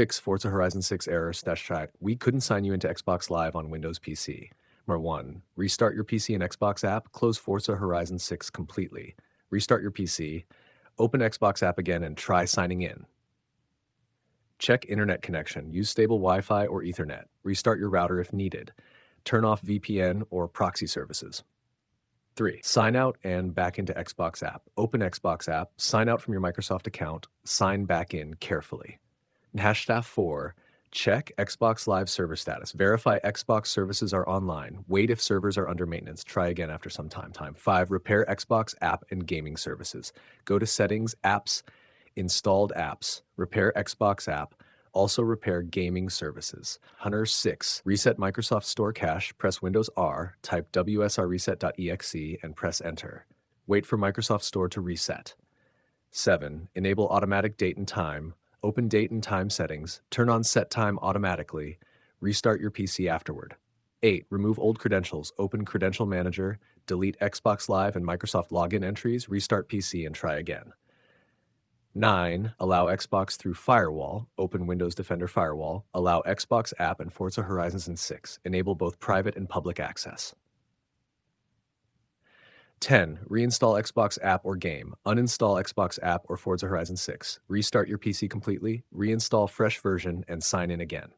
Fix Forza Horizon 6 error stash track. We couldn't sign you into Xbox Live on Windows PC. Number 1. Restart your PC and Xbox app. Close Forza Horizon 6 completely. Restart your PC. Open Xbox app again and try signing in. Check internet connection. Use stable Wi-Fi or Ethernet. Restart your router if needed. Turn off VPN or proxy services. 3. Sign out and back into Xbox app. Open Xbox app, sign out from your Microsoft account, sign back in carefully. Staff 4. Check Xbox Live server status. Verify Xbox services are online. Wait if servers are under maintenance. Try again after some time. 5. Repair Xbox app and gaming services. Go to Settings, Apps, Installed Apps, Repair Xbox app, also repair gaming services. 6. Reset Microsoft Store cache. Press Windows R, type wsrreset.exe, and press Enter. Wait for Microsoft Store to reset. 7. Enable automatic date and time. Open date and time settings. Turn on set time automatically. Restart your PC afterward. 8. Remove old credentials. Open Credential Manager. Delete Xbox Live and Microsoft login entries. Restart PC and try again. 9. Allow Xbox through Firewall. Open Windows Defender Firewall. Allow Xbox app and Forza Horizon 6. Enable both private and public access. 10. Reinstall Xbox app or game. Uninstall Xbox app or Forza Horizon 6. Restart your PC completely, reinstall fresh version, and sign in again.